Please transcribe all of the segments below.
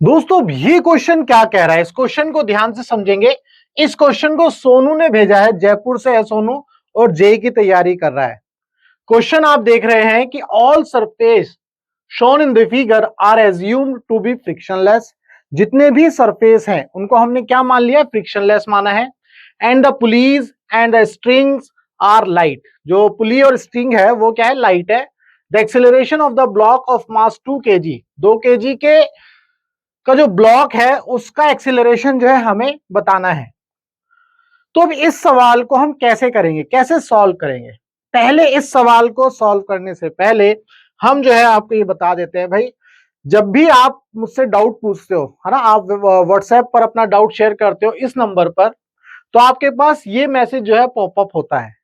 दोस्तों ये क्वेश्चन क्या कह रहा है, इस क्वेश्चन को ध्यान से समझेंगे। इस क्वेश्चन को सोनू ने भेजा है, जयपुर से है सोनू और जेई की तैयारी कर रहा है। क्वेश्चन आप देख रहे हैं कि all surface shown in the figure are assumed to be frictionless. जितने भी सरफेस हैं उनको हमने क्या मान लिया, फ्रिक्शनलेस माना है। And the pulleys and the strings are light. जो पुली और स्ट्रिंग है वो क्या है, लाइट है। The acceleration of the block of mass 2 kg, 2 kg के का जो ब्लॉक है उसका एक्सीलरेशन जो है हमें बताना है। तो अब इस सवाल को हम कैसे करेंगे, कैसे सॉल्व करेंगे। पहले इस सवाल को सॉल्व करने से पहले हम जो है आपको ये बता देते हैं भाई, जब भी आप मुझसे डाउट पूछते हो, है ना, आप व्हाट्सएप पर अपना डाउट शेयर करते हो इस नंबर पर, तो आपके पास ये मैसेज जो है पॉपअप होता है।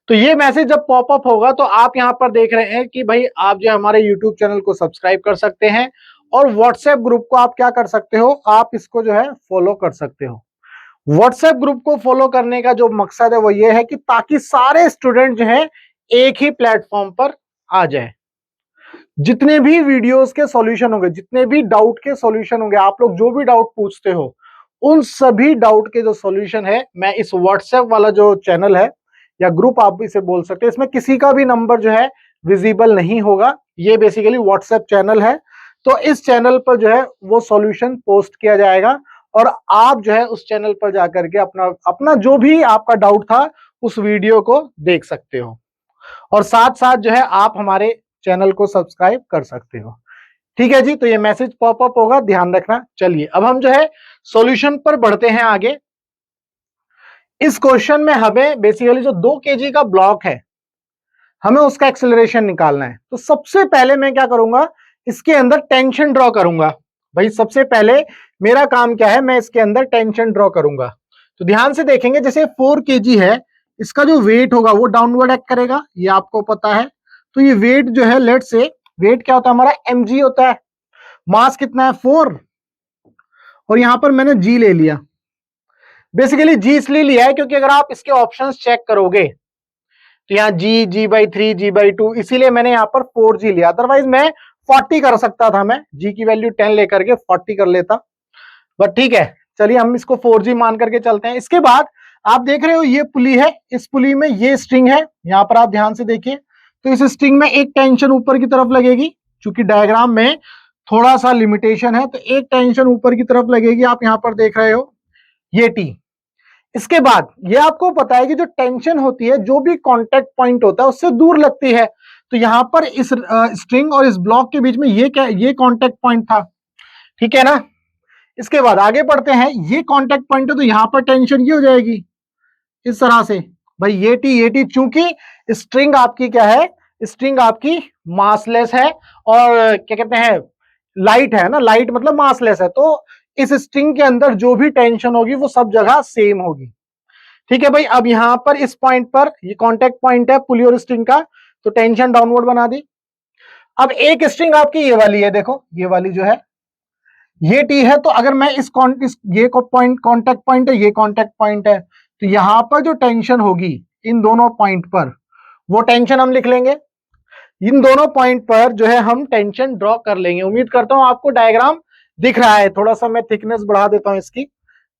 तो ये मैसेज जब पॉपअप होगा तो आप यहाँ पर देख रहे हैं कि भाई आप जो हमारे यूट्यूब चैनल को सब्सक्राइब कर सकते हैं और व्हाट्सएप ग्रुप को आप क्या कर सकते हो, आप इसको जो है फॉलो कर सकते हो। व्हाट्सएप ग्रुप को फॉलो करने का जो मकसद है वो ये है कि ताकि सारे स्टूडेंट जो है एक ही प्लेटफॉर्म पर आ जाए। जितने भी वीडियोस के सॉल्यूशन होंगे, जितने भी डाउट के सॉल्यूशन होंगे, आप लोग जो भी डाउट पूछते हो उन सभी डाउट के जो सॉल्यूशन है मैं इस व्हाट्सएप वाला जो चैनल है या ग्रुप आप इसे बोल सकते हैं, इसमें किसी का भी नंबर जो है विजिबल नहीं होगा। ये बेसिकली व्हाट्सएप चैनल है। तो इस चैनल पर जो है वो सॉल्यूशन पोस्ट किया जाएगा और आप जो है उस चैनल पर जाकर के अपना अपना जो भी आपका डाउट था उस वीडियो को देख सकते हो और साथ साथ जो है आप हमारे चैनल को सब्सक्राइब कर सकते हो। ठीक है जी, तो ये मैसेज पॉपअप होगा, ध्यान रखना। चलिए अब हम जो है सॉल्यूशन पर बढ़ते हैं आगे। इस क्वेश्चन में हमें बेसिकली जो 2 kg का ब्लॉक है हमें उसका एक्सेलरेशन निकालना है। तो सबसे पहले मैं क्या करूंगा, इसके अंदर टेंशन ड्रॉ करूंगा। भाई सबसे पहले मेरा काम क्या है, मैं इसके अंदर टेंशन ड्रॉ करूंगा। तो ध्यान से देखेंगे, जैसे 4 kg है, इसका जो वेट होगा वो डाउनवर्ड एक्ट करेगा, ये आपको पता है। तो ये वेट जो है, लेट से वेट क्या होता है हमारा, mg होता है। मास कितना है, 4, और यहां पर मैंने g ले लिया। बेसिकली g इसलिए लिया है क्योंकि अगर आप इसके ऑप्शंस चेक करोगे तो यहाँ g/3 g/2, इसीलिए मैंने यहाँ पर 4g लिया। अदरवाइज मैं 40 कर सकता था, मैं g की वैल्यू 10 लेकर के 40 कर लेता, बट ठीक है, चलिए हम इसको 4g मान करके चलते हैं। इसके बाद आप देख रहे हो ये पुली है, इस पुली में ये स्ट्रिंग है, यहाँ पर आप ध्यान से देखिए। तो इस स्ट्रिंग में एक टेंशन ऊपर की तरफ लगेगी, क्योंकि डायग्राम में थोड़ा सा लिमिटेशन है, तो एक टेंशन ऊपर की तरफ लगेगी, आप यहाँ पर देख रहे हो ये टी। इसके बाद ये आपको पता है कि जो टेंशन होती है, जो भी कांटेक्ट पॉइंट होता है उससे दूर लगती है। तो यहां पर इस स्ट्रिंग और इस ब्लॉक के बीच में ये क्या, ये कांटेक्ट पॉइंट था, ठीक है ना। इसके बाद आगे बढ़ते हैं, ये कांटेक्ट पॉइंट है तो यहां पर टेंशन ये हो जाएगी इस तरह से। भाई ये टी चूंकि स्ट्रिंग आपकी क्या है, स्ट्रिंग आपकी मासलेस है और क्या कहते हैं, लाइट है ना, लाइट मतलब मासलेस है, तो इस स्ट्रिंग के अंदर जो भी टेंशन होगी वो सब जगह सेम होगी। ठीक है भाई, अब यहां पर इस पॉइंट पर ये कांटेक्ट पॉइंट है पुली और स्ट्रिंग का, तो टेंशन डाउनवर्ड बना दी। अब एक स्ट्रिंग आपकी ये वाली है, देखो ये वाली जो है ये टी है, तो अगर मैं ये पॉइंट कांटेक्ट पॉइंट है, ये कांटेक्ट पॉइंट है, तो यहां पर जो टेंशन होगी इन दोनों पॉइंट पर वो टेंशन हम लिख लेंगे। इन दोनों पॉइंट पर जो है हम टेंशन ड्रॉ कर लेंगे। उम्मीद करता हूं आपको डायग्राम दिख रहा है। थोड़ा सा मैं थिकनेस बढ़ा देता हूं इसकी,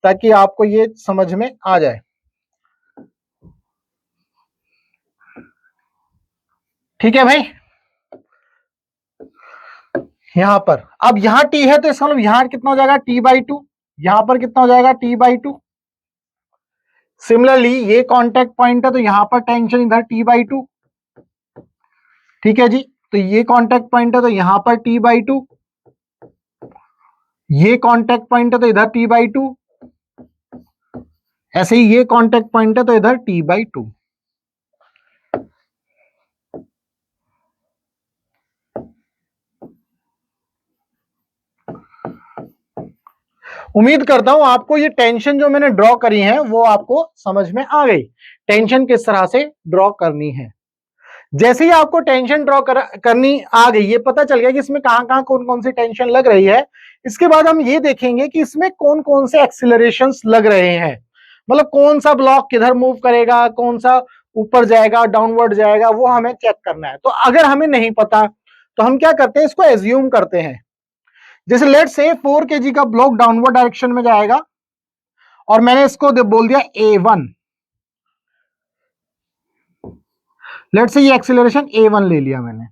ताकि आपको ये समझ में आ जाए। ठीक है भाई, यहां पर अब यहां टी है तो इसका मतलब यहां कितना हो जाएगा, t/2, यहां पर कितना हो जाएगा, t/2। सिमिलरली ये कांटेक्ट पॉइंट है तो यहां पर टेंशन इधर t/2। ठीक है जी, तो ये कांटेक्ट पॉइंट है तो यहां पर t/2, ये कांटेक्ट पॉइंट है तो इधर t/2, ऐसे ही ये कांटेक्ट पॉइंट है तो इधर t/2। उम्मीद करता हूं आपको ये टेंशन जो मैंने ड्रॉ करी है वो आपको समझ में आ गई, टेंशन किस तरह से ड्रॉ करनी है। जैसे ही आपको टेंशन ड्रॉ करनी आ गई, ये पता चल गया कि इसमें कहां कहां कौन कौन सी टेंशन लग रही है। इसके बाद हम ये देखेंगे कि इसमें कौन कौन से एक्सिलरेशंस लग रहे हैं, मतलब कौन सा ब्लॉक किधर मूव करेगा, कौन सा ऊपर जाएगा डाउनवर्ड जाएगा, वो हमें चेक करना है। तो अगर हमें नहीं पता तो हम क्या करते हैं, इसको एज्यूम करते हैं। जैसे लेट से 4 kg का ब्लॉक डाउनवर्ड डायरेक्शन में जाएगा और मैंने इसको बोल दिया A1, लेट से ये एक्सीलरेशन A1 ले लिया मैंने,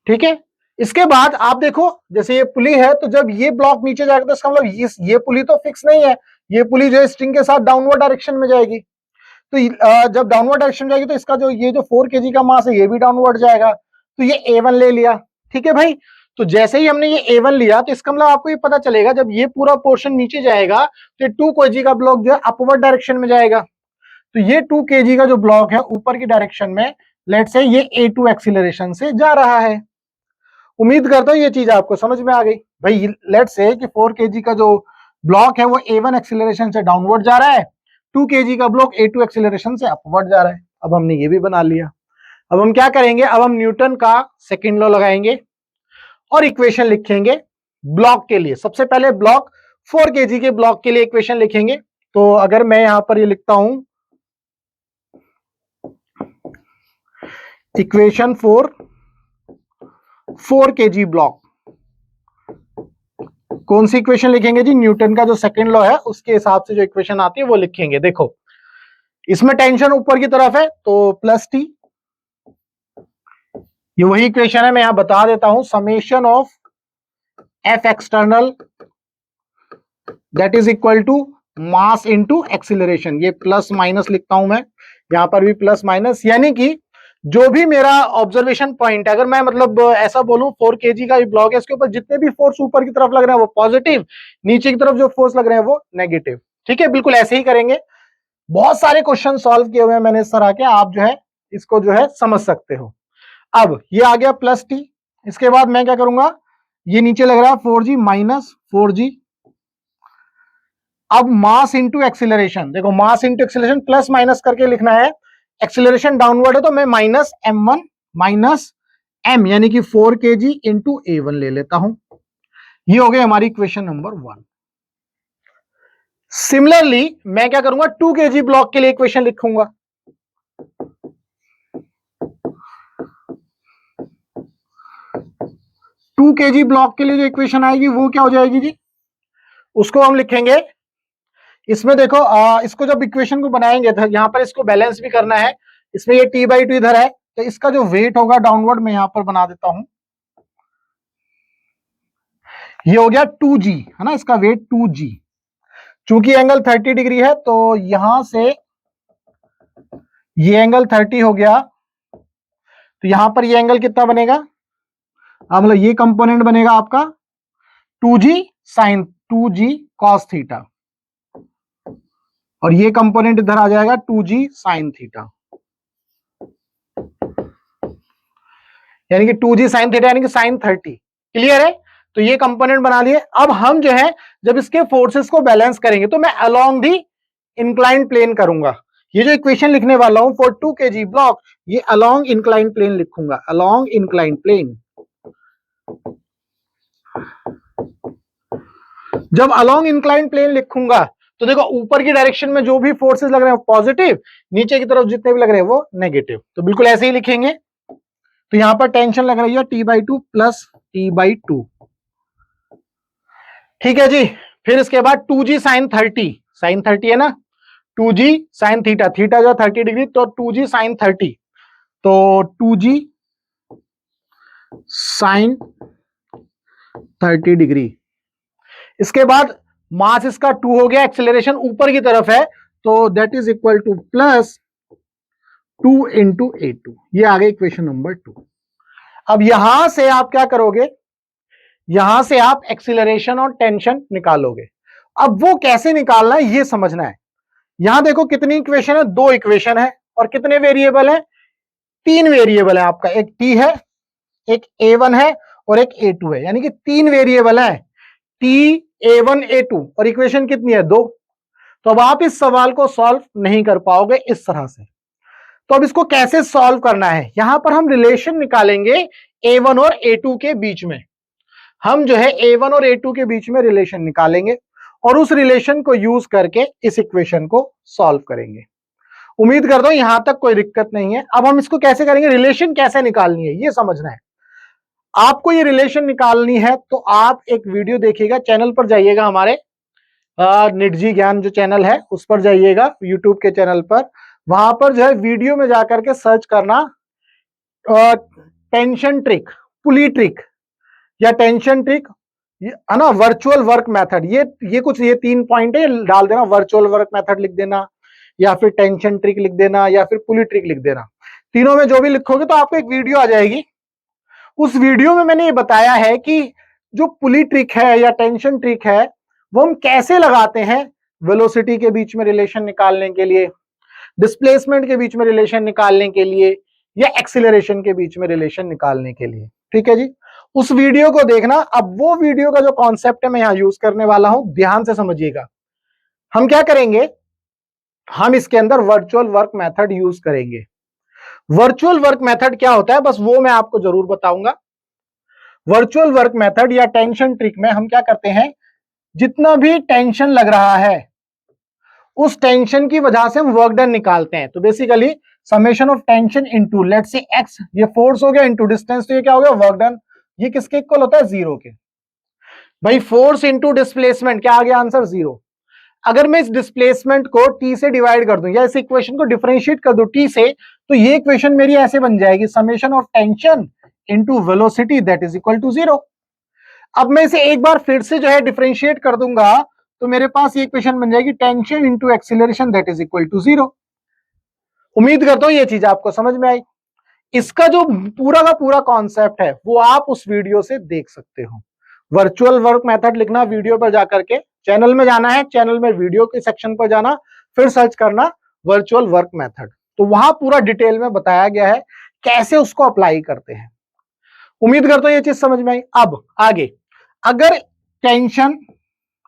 ठीक है। इसके बाद आप देखो जैसे ये पुली है, तो जब ये ब्लॉक नीचे जाएगा तो इसका मतलब ये पुली तो फिक्स नहीं है, ये पुली जो है स्ट्रिंग के साथ डाउनवर्ड डायरेक्शन में जाएगी। तो जब डाउनवर्ड डायरेक्शन में जाएगी तो इसका जो ये जो 4 kg का मास है ये भी डाउनवर्ड जाएगा, तो ये A1 ले लिया, ठीक है भाई। तो जैसे ही हमने ये A1 लिया तो इसका मतलब आपको ये पता चलेगा जब ये पूरा पोर्शन नीचे जाएगा तो 2 kg का ब्लॉक जो है अपवर्ड डायरेक्शन में जाएगा। तो ये 2 kg का जो ब्लॉक है ऊपर की डायरेक्शन में, लेट से ये A2 एक्सीलरेशन से जा रहा है। उम्मीद करता हूं ये चीज आपको समझ में आ गई भाई। लेट से कि 4 kg का जो ब्लॉक है वो A1 एक्सीलरेशन से डाउनवर्ड जा रहा है, 2 kg का ब्लॉक A2 एक्सीलरेशन से अपवर्ड जा रहा है। अब हमने ये भी बना लिया। अब हम क्या करेंगे, अब हम न्यूटन का सेकंड लॉ लगाएंगे और इक्वेशन लिखेंगे ब्लॉक के लिए। सबसे पहले ब्लॉक 4 kg के ब्लॉक के लिए इक्वेशन लिखेंगे। तो अगर मैं यहां पर ये लिखता हूं इक्वेशन फॉर 4 kg ब्लॉक, कौन सी इक्वेशन लिखेंगे जी, न्यूटन का जो सेकंड लॉ है उसके हिसाब से जो इक्वेशन आती है वो लिखेंगे। देखो इसमें टेंशन ऊपर की तरफ है तो प्लस टी, ये वही इक्वेशन है, मैं यहां बता देता हूं, summation of F external that is equal to mass into acceleration. ये प्लस माइनस लिखता हूं मैं, यहां पर भी प्लस माइनस, यानी कि जो भी मेरा ऑब्जर्वेशन पॉइंट है, अगर मैं मतलब ऐसा बोलूं 4 kg का ब्लॉक है, इसके ऊपर जितने भी फोर्स ऊपर की तरफ लग रहे हैं वो पॉजिटिव, नीचे की तरफ जो फोर्स लग रहे हैं वो नेगेटिव, ठीक है। बिल्कुल ऐसे ही करेंगे। बहुत सारे क्वेश्चन सॉल्व किए हुए हैं मैंने इस तरह के, आप जो है इसको जो है समझ सकते हो। अब ये आ गया प्लस टी, इसके बाद मैं क्या करूंगा, ये नीचे लग रहा है 4g माइनस 4g। अब मास इंटू एक्सीलरेशन, देखो mass into acceleration plus minus करके लिखना है, एक्सीलरेशन डाउनवर्ड है तो मैं माइनस m1 माइनस m यानी कि 4 kg इंटू A1 ले लेता हूं। ये हो गई हमारी इक्वेशन नंबर 1। सिमिलरली मैं क्या करूंगा, 2 kg ब्लॉक के लिए इक्वेशन लिखूंगा। टू kg ब्लॉक के लिए जो इक्वेशन आएगी वो क्या हो जाएगी जी, उसको हम लिखेंगे, इसमें देखो इसको जब इक्वेशन को बनाएंगे तो यहां पर इसको बैलेंस भी करना है, इसमें ये t/2 इधर है, तो इसका जो वेट होगा डाउनवर्ड मैं यहां पर बना देता हूं, ये हो गया 2g, है ना, इसका वेट 2g। चूंकि एंगल 30 डिग्री है तो यहां से ये एंगल 30 हो गया, तो यहां पर ये एंगल कितना बनेगा, मतलब ये कंपोनेंट बनेगा आपका 2g sign 2g cos theta, और ये कंपोनेंट इधर आ जाएगा 2g साइन थीटा, यानी कि 2g साइन थीटा यानी कि साइन 30। क्लियर है, तो ये कंपोनेंट बना लिए। अब हम जो है जब इसके फोर्सेस को बैलेंस करेंगे तो मैं अलोंग दी इंक्लाइन प्लेन करूंगा। ये जो इक्वेशन लिखने वाला हूं फॉर 2 kg ब्लॉक, ये अलोंग इंक्लाइन प्लेन लिखूंगा, अलोंग इंक्लाइन प्लेन। जब अलोंग इंक्लाइन प्लेन लिखूंगा तो देखो ऊपर की डायरेक्शन में जो भी फोर्सेस लग रहे हैं पॉजिटिव, नीचे की तरफ जितने भी लग रहे हैं वो नेगेटिव, तो बिल्कुल ऐसे ही लिखेंगे। तो यहां पर टेंशन लग रही है t/2 प्लस t/2, ठीक है जी। फिर इसके बाद 2g साइन 30, साइन 30 है ना, 2g साइन थीटा, थीटा जो 30 डिग्री, तो 2g साइन 30, तो 2g साइन 30 डिग्री। इसके बाद मास इसका 2 हो गया, एक्सेलरेशन ऊपर की तरफ है, तो that is equal two plus 2 into A2। ये आ गई इक्वेशन नंबर 2। अब यहां से आप क्या करोगे, यहां से आप एक्सीलरेशन और टेंशन निकालोगे। अब वो कैसे निकालना है ये समझना है। यहां देखो कितनी इक्वेशन है, 2 इक्वेशन है, और कितने वेरिएबल है, 3 वेरिएबल है आपका, एक t है, एक A1 है और एक A2 है, यानी कि 3 वेरिएबल है, t A1 A2, और इक्वेशन कितनी है, 2। तो अब आप इस सवाल को सॉल्व नहीं कर पाओगे इस तरह से। तो अब इसको कैसे सॉल्व करना है, यहां पर हम रिलेशन निकालेंगे A1 और A2 के बीच में। हम जो है A1 और A2 के बीच में रिलेशन निकालेंगे और उस रिलेशन को यूज करके इस इक्वेशन को सॉल्व करेंगे। उम्मीद करता हूं यहां तक कोई दिक्कत नहीं है। अब हम इसको कैसे करेंगे, रिलेशन कैसे निकालनी है ये समझना है। आपको ये रिलेशन निकालनी है तो आप एक वीडियो देखिएगा, चैनल पर जाइएगा, हमारे निटजी ज्ञान जो चैनल है उस पर जाइएगा, यूट्यूब के चैनल पर, वहां पर जो है वीडियो में जाकर के सर्च करना टेंशन ट्रिक, पुली ट्रिक या टेंशन ट्रिक, है ना, वर्चुअल वर्क मेथड, ये कुछ ये 3 पॉइंट है, डाल देना, वर्चुअल वर्क मेथड लिख देना, या फिर टेंशन ट्रिक लिख देना, या फिर पुली ट्रिक लिख देना। तीनों में जो भी लिखोगे तो आपको एक वीडियो आ जाएगी। उस वीडियो में मैंने ये बताया है कि जो पुली ट्रिक है या टेंशन ट्रिक है वो हम कैसे लगाते हैं, वेलोसिटी के बीच में रिलेशन निकालने के लिए, डिस्प्लेसमेंट के बीच में रिलेशन निकालने के लिए, या एक्सीलरेशन के बीच में रिलेशन निकालने के लिए। ठीक है जी, उस वीडियो को देखना। अब वो वीडियो का जो कॉन्सेप्ट है मैं यहां यूज करने वाला हूं, ध्यान से समझिएगा। हम क्या करेंगे, हम इसके अंदर वर्चुअल वर्क मेथड यूज करेंगे। वर्चुअल वर्क मेथड क्या होता है, बस वो मैं आपको जरूर बताऊंगा। वर्चुअल वर्क मेथड या टेंशन ट्रिक में हम क्या करते हैं, जितना भी टेंशन लग रहा है उस टेंशन की वजह से हम वर्क डन निकालते हैं। तो basically summation of tension into let's say x, ये फोर्स हो गया, इनटू डिस्टेंस, तो ये क्या हो गया, वर्क डन। ये किसके इक्वल होता है, 0 के। भाई फोर्स इनटू डिस्प्लेसमेंट, क्या आ गया आंसर, 0। अगर मैं इस डिस्प्लेसमेंट को टी से डिवाइड कर दूं या इस इक्वेशन को डिफरेंशिएट कर दूं टी से, तो ये इक्वेशन मेरी ऐसे बन जाएगी, summation of tension into velocity that is equal to 0। अब मैं इसे एक बार फिर से जो है डिफरेंशिएट कर दूंगा तो मेरे पास ये इक्वेशन बन जाएगी, tension into acceleration that is equal to 0। उम्मीद करता हूं ये चीज आपको समझ में आई। इसका जो पूरा का पूरा कॉन्सेप्ट है वो आप उस वीडियो से देख सकते हो। वर्चुअल वर्क मेथड लिखना, वीडियो पर जाकर के चैनल में जाना है, चैनल में वीडियो के सेक्शन पर जाना, फिर सर्च करना वर्चुअल वर्क मेथड, तो वहां पूरा डिटेल में बताया गया है कैसे उसको अप्लाई करते हैं। उम्मीद करता हूं ये चीज समझ में आई। अब आगे, अगर टेंशन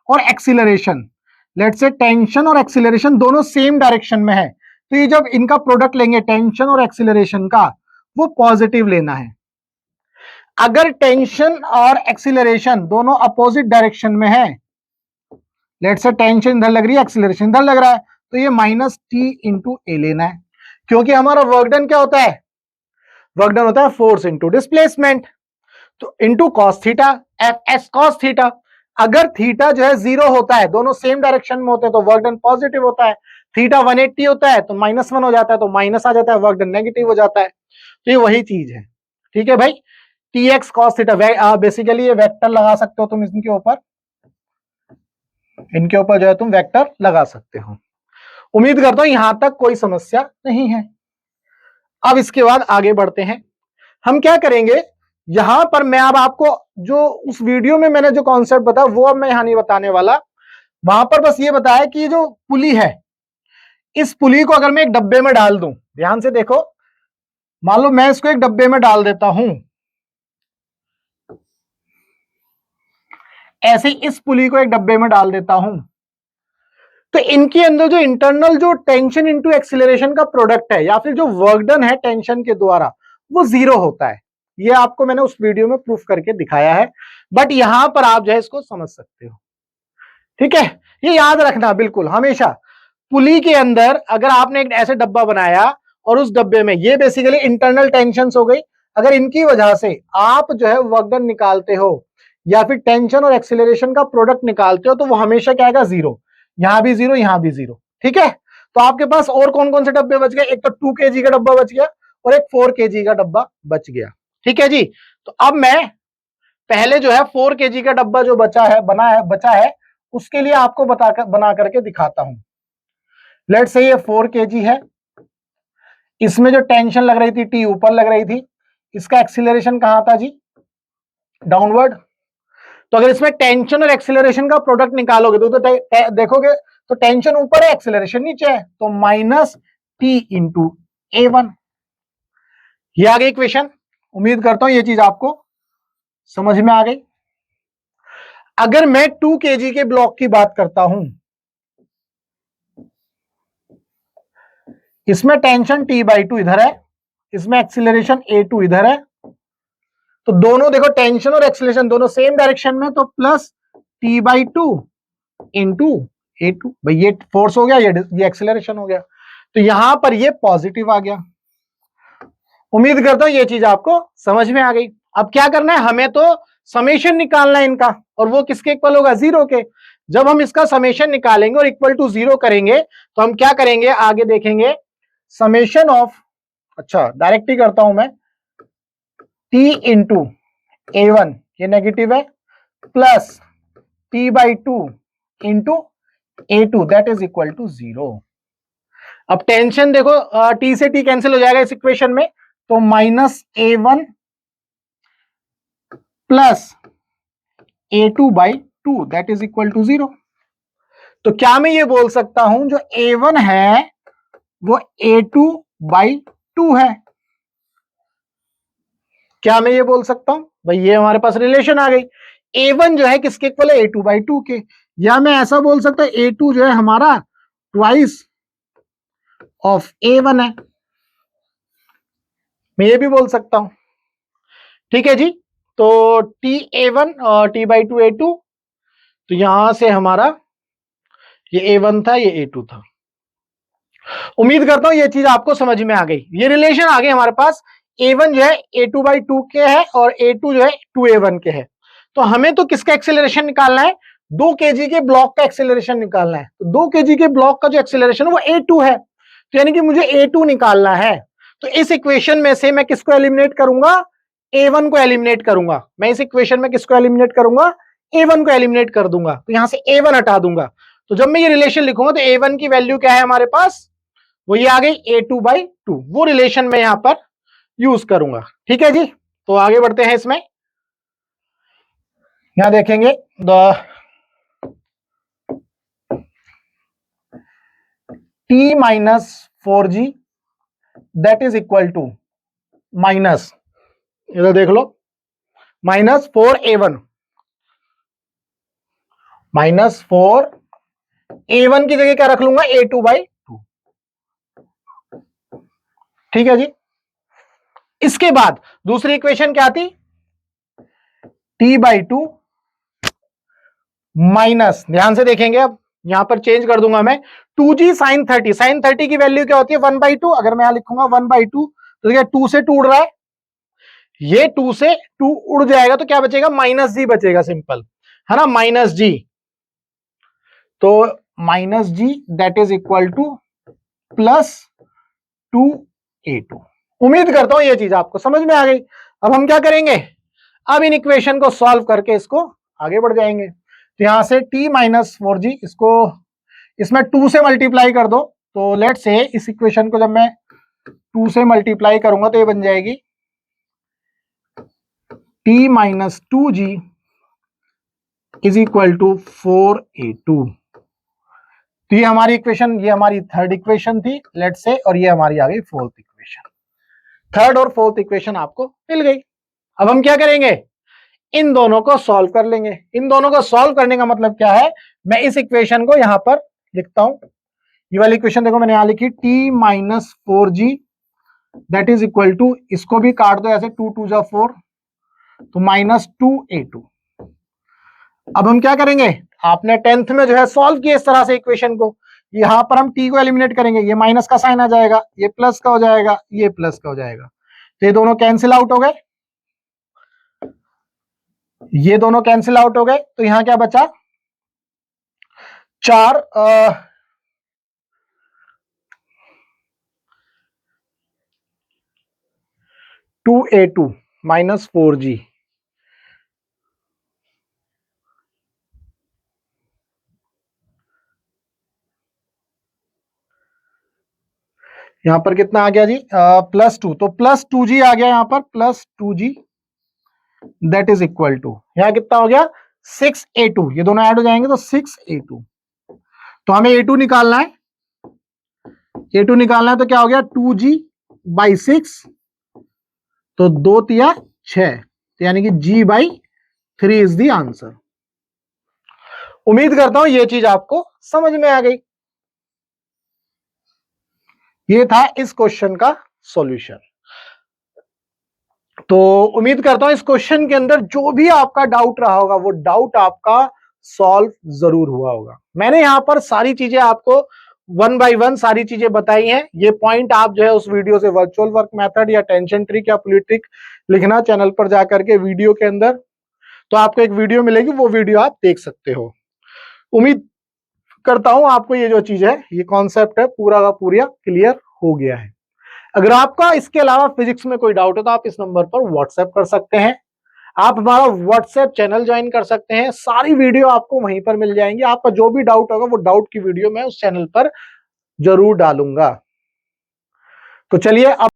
और एक्सीलरेशन, लेट्स से टेंशन और एक्सीलरेशन दोनों सेम डायरेक्शन में है, तो ये जब इनका प्रोडक्ट लेंगे टेंशन और एक्सीलरेशन का, वो पॉजिटिव लेना है। अगर टेंशन और एक्सीलरेशन दोनों अपोजिट डायरेक्शन में है, लेट्स से टेंशन इधर लग रही है, एक्सीलरेशन इधर लग रहा है, तो ये माइनस टी इंटू ए लेना है, क्योंकि हमारा वर्क डन क्या होता है, वर्क डन होता है फोर्स इंटू डिस्प्लेसमेंट, तो into cos theta, F S cos theta. अगर थीटा जो है 0 होता है, दोनों सेम डायरेक्शन में होते हैं, तो वर्क डन पॉजिटिव होता है। थीटा 180 होता है तो -1 हो जाता है, तो माइनस आ जाता है, वर्क डन नेगेटिव हो जाता है। तो ये वही चीज है। ठीक है भाई, T x cos theta, basically ये वेक्टर लगा सकते हो तुम इनके ऊपर, इनके ऊपर जो है तुम वेक्टर लगा सकते हो। उम्मीद करता हूं यहां तक कोई समस्या नहीं है। अब इसके बाद आगे बढ़ते हैं, हम क्या करेंगे, यहां पर मैं अब आपको जो उस वीडियो में मैंने जो कॉन्सेप्ट बताया वो अब मैं यहां नहीं बताने वाला। वहां पर बस ये बताया कि जो पुली है, इस पुली को अगर मैं एक डब्बे में डाल दूं, ध्यान से देखो, मान लो मैं इसको एक डब्बे में डाल देता हूं, ऐसे इस पुली को एक डब्बे में डाल देता हूं, तो इनके अंदर जो इंटरनल जो टेंशन इनटू एक्सीलरेशन का प्रोडक्ट है या फिर जो वर्क डन है टेंशन के द्वारा, वो 0 होता है। ये आपको मैंने उस वीडियो में प्रूफ करके दिखाया है, बट यहां पर आप जो है इसको समझ सकते हो। ठीक है, ये याद रखना बिल्कुल हमेशा, पुली के अंदर अगर आपने एक ऐसे डब्बा बनाया और उस डब्बे में, ये बेसिकली इंटरनल टेंशंस हो गई, अगर इनकी वजह से आप जो है वर्क डन निकालते हो या फिर टेंशन और एक्सीलरेशन का प्रोडक्ट निकालते हो, तो वो हमेशा क्या आएगा, 0। यहां भी 0, यहां भी 0। ठीक है, तो आपके पास और कौन कौन से डब्बे बच गए, एक तो 2 kg का डब्बा बच गया और एक 4 kg का डब्बा बच गया। ठीक है जी, तो अब मैं पहले जो है 4 kg का डब्बा जो बचा है उसके लिए आपको बना करके दिखाता हूं। लेट्स से ये 4 kg है, इसमें जो टेंशन लग रही थी टी ऊपर लग रही थी, इसका एक्सीलरेशन कहां था जी, डाउनवर्ड। तो अगर इसमें टेंशन और एक्सीलरेशन का प्रोडक्ट निकालोगे तो देखोगे तो टेंशन ऊपर है, एक्सीलरेशन नीचे है, तो माइनस टी इंटू A1। ये आ गई इक्वेशन। उम्मीद करता हूं ये चीज आपको समझ में आ गई। अगर मैं 2 kg के ब्लॉक की बात करता हूं, इसमें टेंशन T/2 इधर है, इसमें एक्सीलरेशन A2 इधर है, तो दोनों देखो टेंशन और एक्सीलरेशन दोनों सेम डायरेक्शन में, तो प्लस T/2 इंटू A2। भाई ये फोर्स हो गया, ये एक्सीलरेशन हो गया, तो यहां पर ये पॉजिटिव आ गया। उम्मीद करता हूं ये चीज आपको समझ में आ गई। अब क्या करना है, हमें तो समेशन निकालना है इनका, और वो किसके इक्वल होगा, 0 के। जब हम इसका समेशन निकालेंगे और इक्वल टू 0 करेंगे तो हम क्या करेंगे, आगे देखेंगे, समेशन ऑफ, अच्छा डायरेक्ट ही करता हूं मैं, t इंटू A1 ये नेगेटिव है, plus T/2 into A2 that is equal to 0। अब टेंशन देखो, t से t कैंसिल हो जाएगा इस इक्वेशन में, तो -A1 plus A2/2 that is equal to 0। तो क्या मैं ये बोल सकता हूं जो A1 है वो A2/2 है? क्या मैं ये बोल सकता हूं भाई, ये हमारे पास रिलेशन आ गई, A1 जो है किसके इक्वल है, A2/2 के। या मैं ऐसा बोल सकता हूं A2 जो है हमारा ट्वाइस ऑफ A1 है, मैं ये भी बोल सकता हूं। ठीक है जी, तो T/A1 और T/2 A2, तो यहां से हमारा ये A1 था, ये A2 था। उम्मीद करता हूं ये चीज आपको समझ में आ गई, ये रिलेशन आ गए हमारे पास, A1 जो है A2/2 के है और A2 जो है 2A1 के है। तो हमें तो किसका एक्सेलरेशन निकालना है, 2 kg के ब्लॉक का एक्सेलरेशन निकालना है। तो 2 kg के ब्लॉक का जो एक्सेलरेशन है वो A2 है, तो यानी कि मुझे A2 निकालना है। तो इस इक्वेशन में से मैं किसको एलिमिनेट करूंगा, A1 को एलिमिनेट करूंगा। मैं इस इक्वेशन में किसको एलिमिनेट करूंगा, A1 को एलिमिनेट कर दूंगा, तो यहां से A1 हटा दूंगा। तो जब मैं ये रिलेशन लिखूंगा तो A1 की वैल्यू क्या है हमारे पास, वो ये आ गई A2/2, वो रिलेशन में यहां पर यूज करूंगा। ठीक है जी, तो आगे बढ़ते हैं इसमें। यहां देखेंगे T-4g that is equal to minus, इधर देख लो, -4A1, -4A1 की जगह क्या रख लूंगा, A2/2। ठीक है जी, इसके बाद दूसरी इक्वेशन क्या थी, T/2 माइनस, ध्यान से देखेंगे, अब यहां पर चेंज कर दूंगा मैं, 2g sin 30, sin 30 की वैल्यू क्या होती है, 1/2। अगर मैं यहां लिखूंगा 1/2 तो देखिए 2 से 2 उड़ रहा है, ये 2 से 2 उड़ जाएगा तो क्या बचेगा, -g बचेगा, सिंपल है ना, -g। तो -g that is equal to +2A2। उम्मीद करता हूं ये चीज आपको समझ में आ गई। अब हम क्या करेंगे, अब इन इक्वेशन को सॉल्व करके इसको आगे बढ़ जाएंगे। तो यहां से T-4g, इसको इसमें 2 से मल्टीप्लाई कर दो, तो लेट से इस इक्वेशन को जब मैं 2 से मल्टीप्लाई करूंगा तो ये बन जाएगी T-2g is equal to 4A2। तो ये हमारी इक्वेशन, ये हमारी थर्ड इक्वेशन थी लेट से, और ये हमारी आ गई फोर्थ इक्वेशन। थर्ड और फोर्थ इक्वेशन आपको मिल गई। अब हम क्या करेंगे, इन दोनों को सॉल्व कर लेंगे। इन दोनों को सॉल्व करने का मतलब क्या है, मैं इस इक्वेशन को यहां पर लिखता हूं, ये वाली इक्वेशन देखो मैंने यहां लिखी, T-4g that is equal to, इसको भी काट दो ऐसे, 2 2 जा 4, तो -2A2। अब हम क्या करेंगे, आपने 10th में जो है सॉल्व किया इस तरह से इक्वेशन को, यहां पर हम t को एलिमिनेट करेंगे, ये माइनस का साइन आ जाएगा, ये प्लस का हो जाएगा, ये प्लस का हो जाएगा, तो ये दोनों कैंसिल आउट हो गए, ये दोनों कैंसिल आउट हो गए, तो यहां क्या बचा, 2A2 -4g, यहां पर कितना आ गया जी, +2, तो +2g आ गया यहां पर, +2g that is equal to, यहां कितना हो गया, 6A2, ये दोनों ऐड हो जाएंगे तो 6A2। तो हमें A2 निकालना है, A2 निकालना है, तो क्या हो गया, 2g/6, तो 2 तिया 6, तो यानी कि g/3 इज द आंसर। उम्मीद करता हूं ये चीज आपको समझ में आ गई। ये था इस क्वेश्चन का सॉल्यूशन। तो उम्मीद करता हूं इस क्वेश्चन के अंदर जो भी आपका डाउट रहा होगा वो डाउट आपका सॉल्व जरूर हुआ होगा। मैंने यहां पर सारी चीजें आपको वन बाय वन सारी चीजें बताई हैं। ये पॉइंट आप जो है उस वीडियो से वर्चुअल वर्क मेथड या टेंशन ट्री या पॉलिटिक लिखना चैनल पर जाकर के वीडियो के अंदर, तो आपको एक वीडियो मिलेगी, वो वीडियो आप देख सकते हो। उम्मीद करता हूं आपको ये जो चीज है, ये कॉन्सेप्ट है, पूरा का पूरा क्लियर हो गया है। अगर आपका इसके अलावा फिजिक्स में कोई डाउट है तो आप इस नंबर पर व्हाट्सएप कर सकते हैं। आप हमारा व्हाट्सएप चैनल ज्वाइन कर सकते हैं, सारी वीडियो आपको वहीं पर मिल जाएंगी। आपका जो भी डाउट होगा वो डाउट की वीडियो मैं उस चैनल पर जरूर डालूंगा। तो चलिए अब